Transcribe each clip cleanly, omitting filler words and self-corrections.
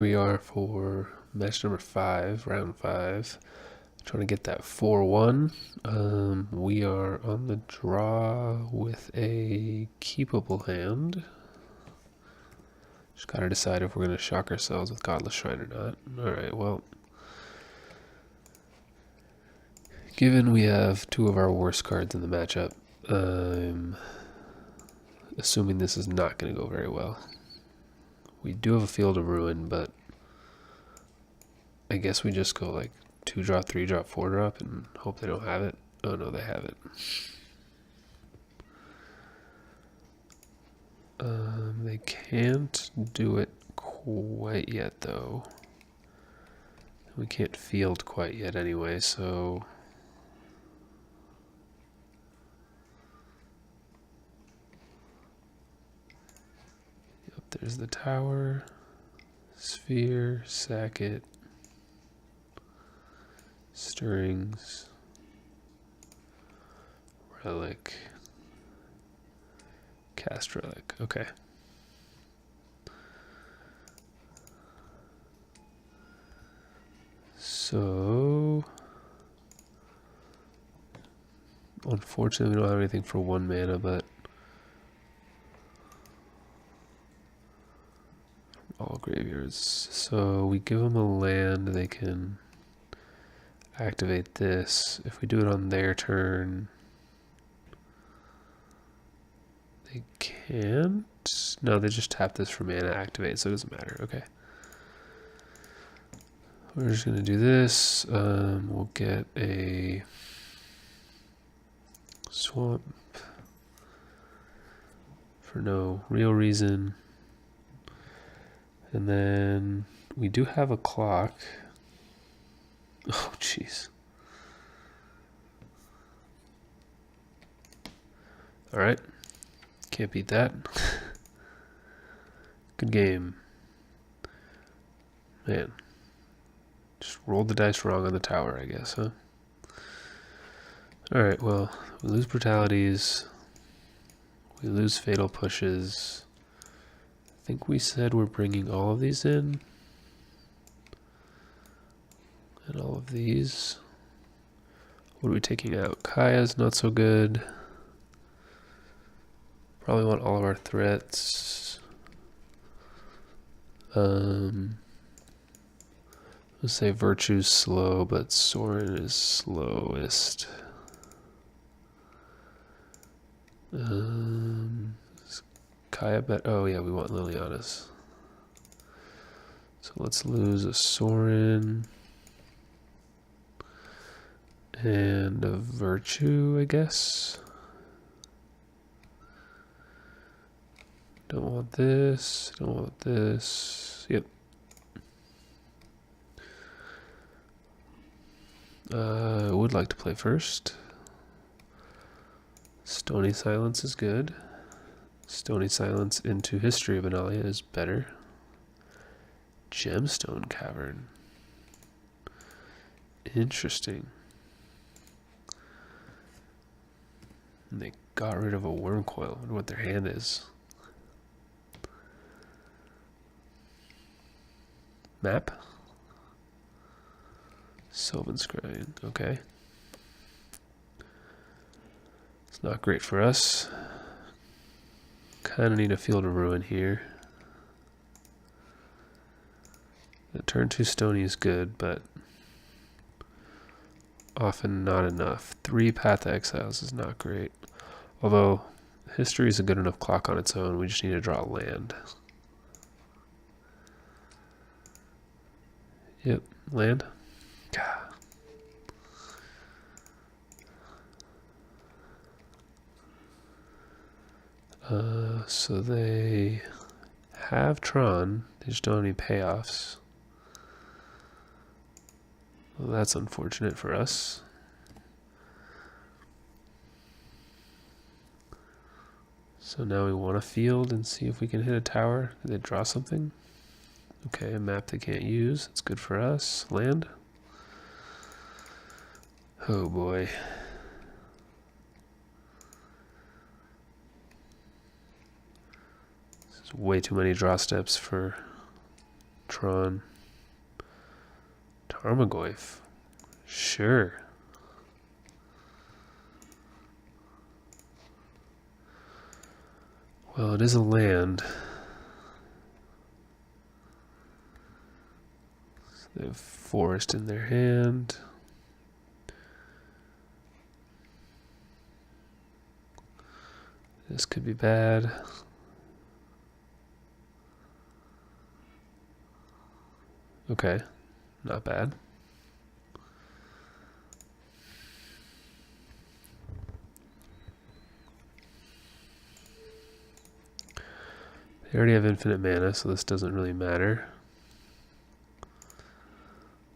We are for match number 5, round 5. Trying to get that 4-1. We are on the draw with a keepable hand. Just gotta decide if we're gonna shock ourselves with Godless Shrine or not. Alright, well. Given we have two of our worst cards in the matchup, I'm assuming this is not gonna go very well. We do have a Field of Ruin, but I guess we just go like 2 drop, 3 drop, 4 drop and hope they don't have it. Oh no, they have it. They can't do it quite yet though. We can't field quite yet anyway, so yep, there's the tower, sphere, sack it, stirrings, relic, cast relic. Okay. So unfortunately we don't have anything for 1 mana, but all graveyards. So we give them a land, they can activate this. If we do it on their turn, they can't. No, they just tap this for mana activate, so it doesn't matter. Okay. We're just gonna do this. We'll get a swamp for no real reason. And then we do have a clock. Oh, jeez. Alright. Can't beat that. Good game. Man. Just rolled the dice wrong on the tower, I guess, huh? Alright, well, we lose brutalities. We lose fatal pushes. I think we said we're bringing all of these in. And all of these. What are we taking out? Kaya's not so good. Probably want all of our threats. Let's say Virtue's slow, but Sorin is slowest. Kaya bet. Oh yeah, we want Liliana's. So let's lose a Sorin and a Virtue, I guess. Don't want this. Don't want this. Yep. I would like to play first. Stony Silence is good. Stony Silence into History of Analia is better. Gemstone Cavern. Interesting. And they got rid of a Worm Coil. I wonder what their hand is. Map? Sylvan Scrying, okay. It's not great for us. Kind of need a Field of Ruin here. The turn 2 Stony is good, but often not enough. 3 Path to Exiles is not great. Although, History is a good enough clock on its own, we just need to draw land. Yep, land. So they have Tron, they just don't have any payoffs. Well, that's unfortunate for us. So now we want to field and see if we can hit a tower. Did they draw something? Okay, a map they can't use. It's good for us. Land. Oh boy. This is way too many draw steps for Tron. Tarmogoyf. Sure. Well, it is a land. So they have forest in their hand. This could be bad. Okay, not bad. They already have infinite mana, so this doesn't really matter.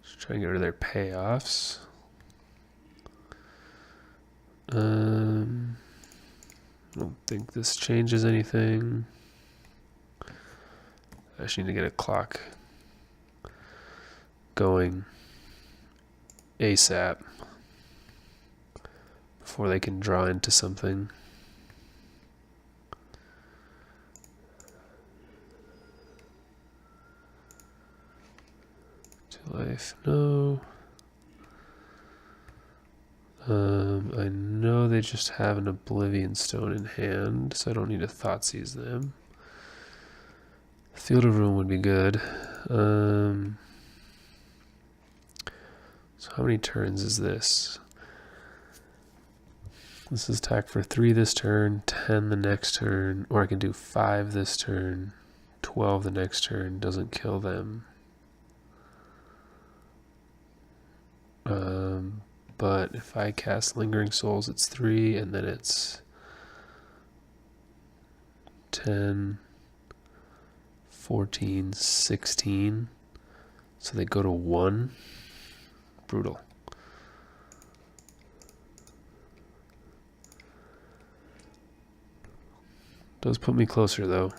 Just try and get rid of their payoffs. I don't think this changes anything. I just need to get a clock going ASAP before they can draw into something. Life, no. I know they just have an Oblivion Stone in hand, so I don't need to Thoughtseize them. Field of Ruin would be good. So how many turns is this? This is attack for 3 this turn, 10 the next turn, or I can do 5 this turn, 12 the next turn, doesn't kill them. But if I cast Lingering Souls, it's 3, and then it's 10, 14, 16. So they go to 1. Brutal. Does put me closer, though.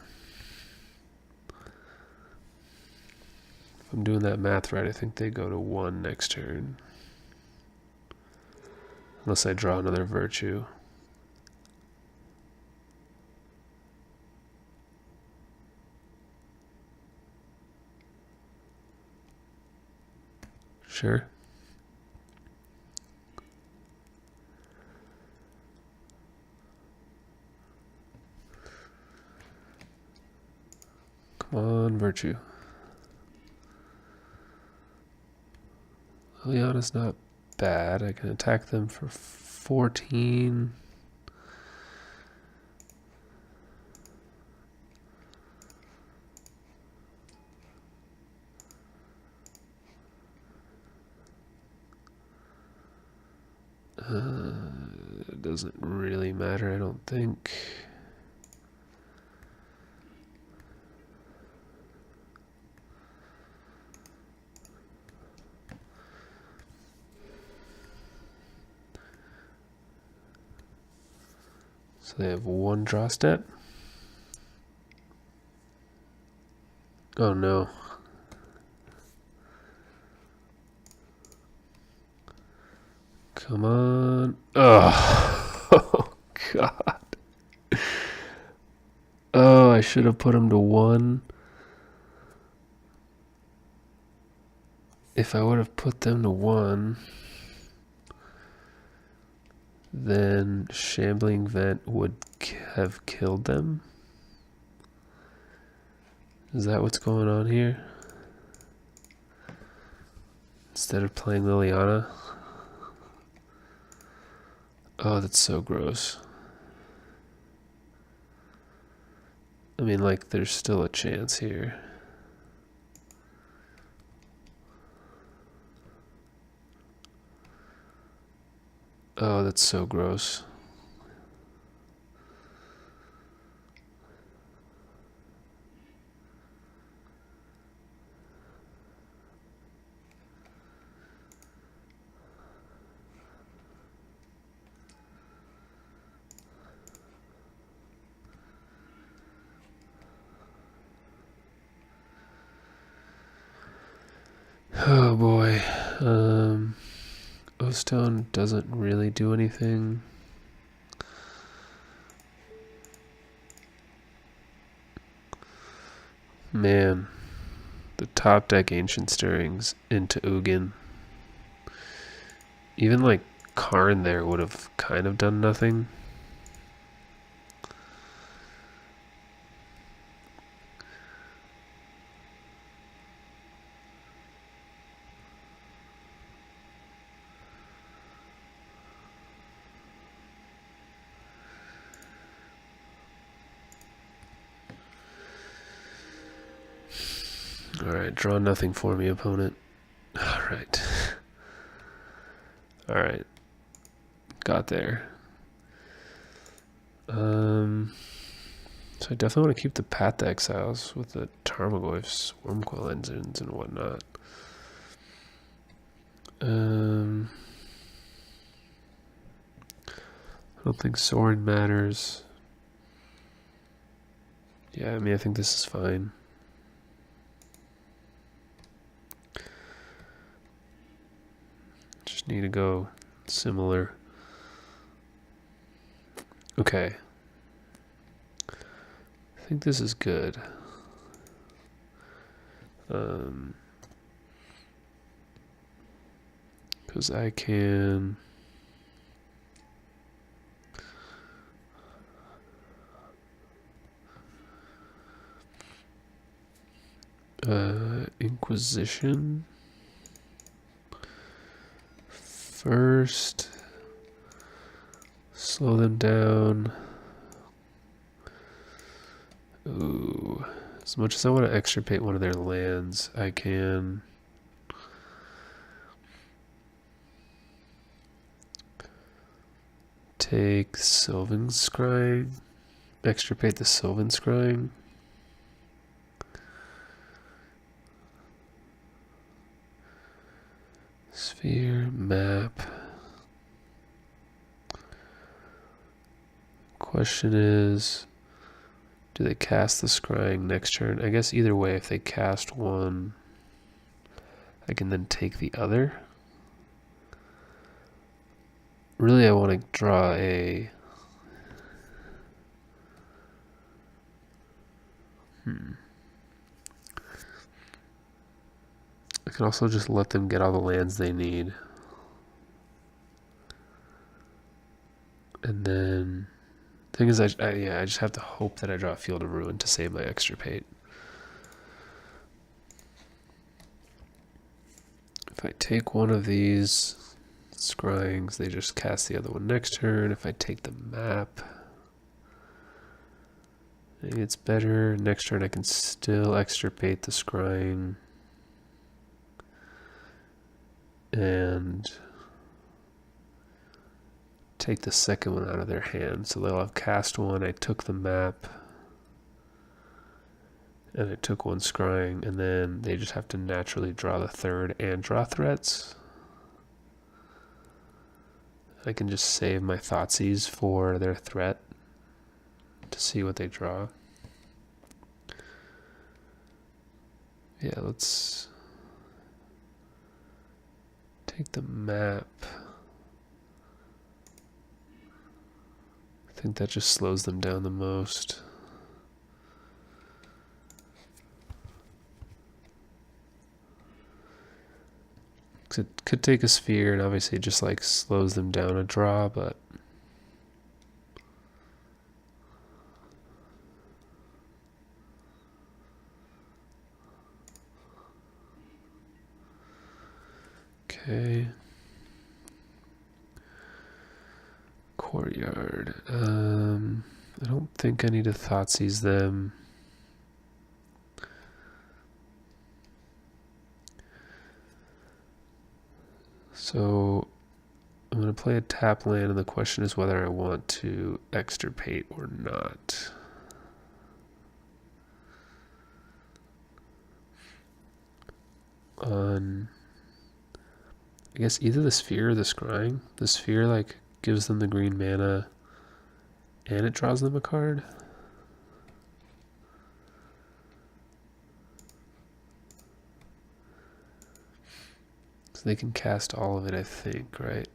If I'm doing that math right, I think they go to 1 next turn. Unless I draw another Virtue. Sure. Come on, Virtue. Liliana's not bad. I can attack them for 14. It doesn't really matter, I don't think. So they have 1 draw step. Oh no. Come on. Oh God. Oh, I should have put him to 1. If I would have put them to 1, then Shambling Vent would have killed them. Is that what's going on here? Instead of playing Liliana? Oh, that's so gross. I mean, like, there's still a chance here. Oh, that's so gross. Oh boy. O-Stone doesn't really do anything. Man. the top deck Ancient Stirrings into Ugin. Even like Karn there would have kind of done nothing. Alright, draw nothing for me, opponent. Alright. Alright. Got there. So I definitely want to keep the Path to Exiles with the Tarmogoyf's Wormcoil engines and whatnot. I don't think Sorin matters. Yeah, I mean, I think this is fine. Just need to go similar. Okay. I think this is good. Because I can... Inquisition. First, slow them down. Ooh. As much as I want to extirpate one of their lands, I can... take Sylvan Scrying, extirpate the Sylvan Scrying. Sphere, map. Question is, do they cast the Scrying next turn? I guess either way, if they cast one, I can then take the other. Really, I want to draw a... I can also just let them get all the lands they need. And then... thing is, I just have to hope that I draw a Field of Ruin to save my extirpate. If I take one of these Scryings, they just cast the other one next turn. If I take the map, maybe it's better. Next turn I can still extirpate the Scrying. And take the second one out of their hand. So they'll have cast one. I took the map. And I took one Scrying. And then they just have to naturally draw the third and draw threats. I can just save my Thoughtseize for their threat to see what they draw. Yeah, let's take the map. I think that just slows them down the most. It could take a sphere and obviously it just like slows them down a draw, but okay. Courtyard. I don't think I need to Thoughtseize them. So I'm going to play a tap land, and the question is whether I want to extirpate or not. I guess either the Sphere or the Scrying. The Sphere like gives them the green mana and it draws them a card. So they can cast all of it, I think, right?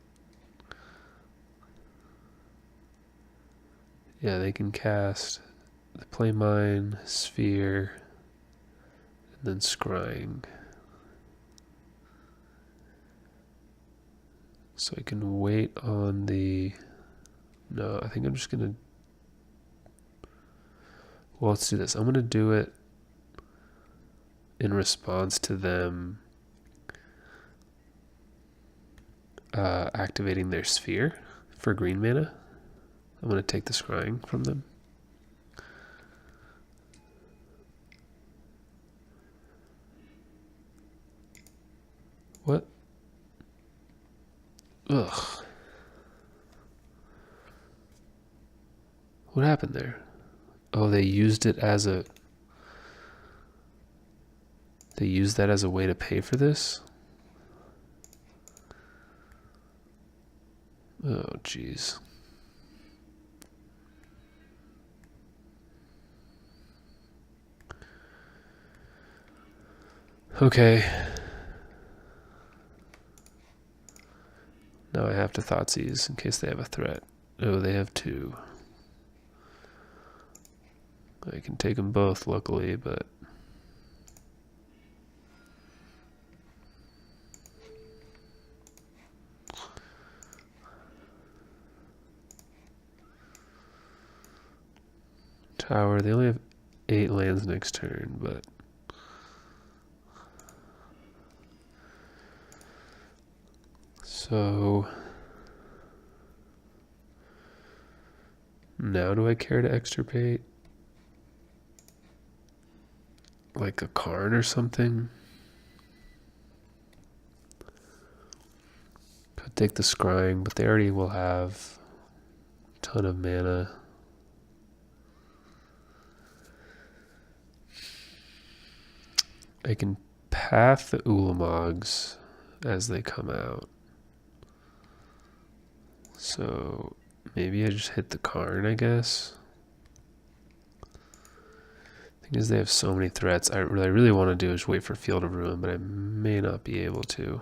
Yeah, they can cast the Play Mine, Sphere, and then scrying. So I can wait on the... No, I think I'm just going to... Well, let's do this. I'm going to do it in response to them activating their sphere for green mana. I'm going to take the scrying from them. What? Ugh. What happened there? Oh, they used it as a... They used that as a way to pay for this? Oh, jeez. Okay. Now I have to Thoughtseize in case they have a threat. Oh, they have two. I can take them both, luckily, but... Tower, they only have 8 lands next turn, but... So... Now do I care to extirpate? Like a Karn or something? Could take the scrying, but they already will have a ton of mana. I can path the Ulamogs as they come out. So maybe I just hit the Karn, I guess. Thing is, they have so many threats. What I really want to do is wait for Field of Ruin, but I may not be able to.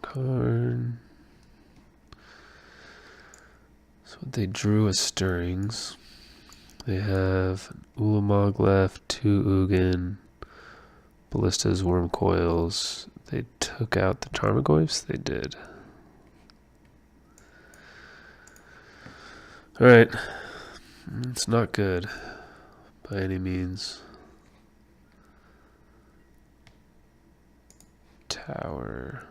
Karn. So they drew as Stirrings. They have an Ulamog left, 2 Ugin, Ballistas, Worm Coils. They took out the Tarmogoyfs? They did. Alright. It's not good by any means. Tower.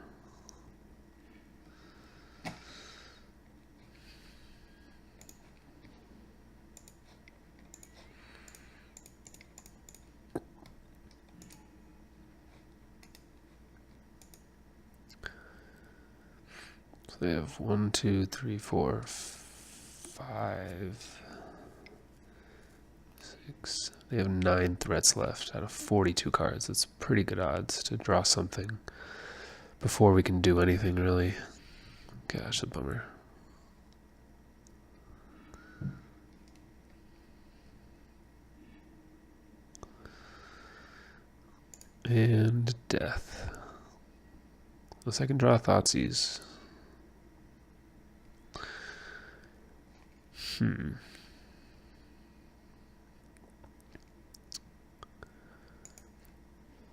So they have 1, 2, 3, 4, 5, 6. They have 9 threats left out of 42 cards. That's pretty good odds to draw something before we can do anything, really. Gosh, a bummer. And death. Unless I can draw Thoughtseize.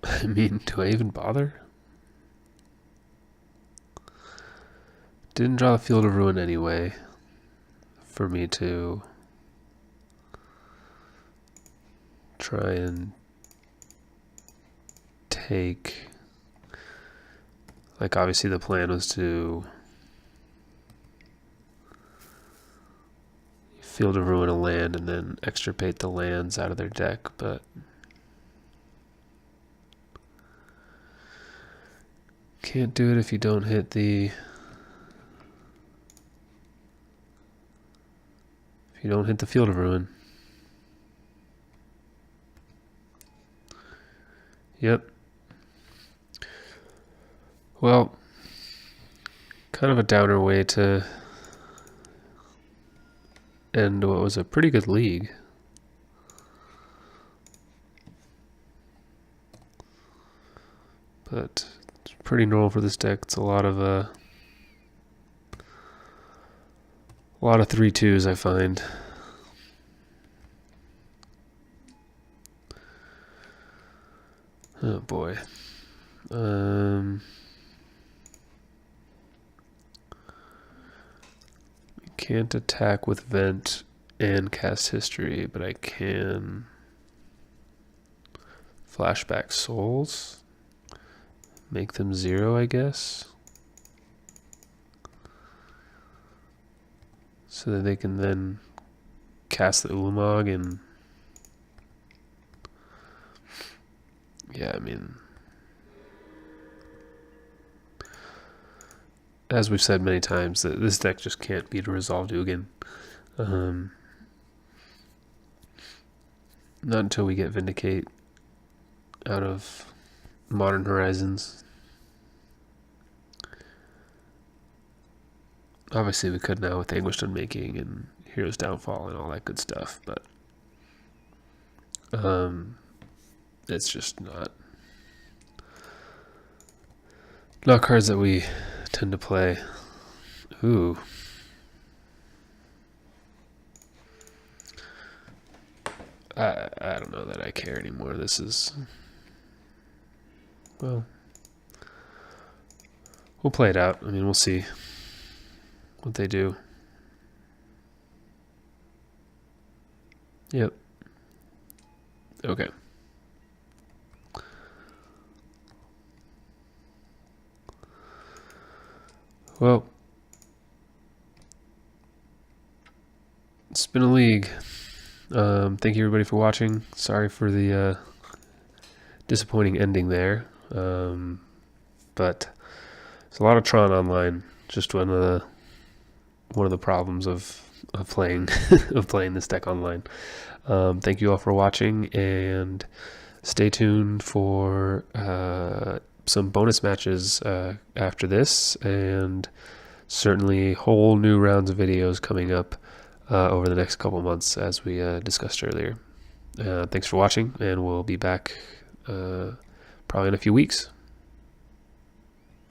I mean, do I even bother? Didn't draw the Field of Ruin anyway for me to try and take... Like, obviously the plan was to Field of Ruin a land and then extirpate the lands out of their deck, but can't do it if you don't hit the... If you don't hit the Field of Ruin. Yep. Well, kind of a downer way to end what was a pretty good league. But it's pretty normal for this deck. It's a lot of 3/2s, I find. Oh boy. Can't attack with Vent and cast History, but I can flashback Souls. Make them 0, I guess. So that they can then cast the Ulamog and... Yeah, I mean... As we've said many times, that this deck just can't beat a Resolve Dugan. Not until we get Vindicate out of Modern Horizons. Obviously we could now with Anguished Unmaking and Hero's Downfall and all that good stuff, but it's just not cards that we tend to play. Ooh. I don't know that I care anymore. This is... Well, we'll play it out. I mean, we'll see what they do. Yep. Okay. Well, it's been a league. Thank you everybody for watching. Sorry for the disappointing ending there. But there's a lot of Tron online. Just one of the problems of playing of playing this deck online. Thank you all for watching, and stay tuned for some bonus matches after this, and certainly whole new rounds of videos coming up over the next couple months, as we discussed earlier. Thanks for watching, and we'll be back probably in a few weeks.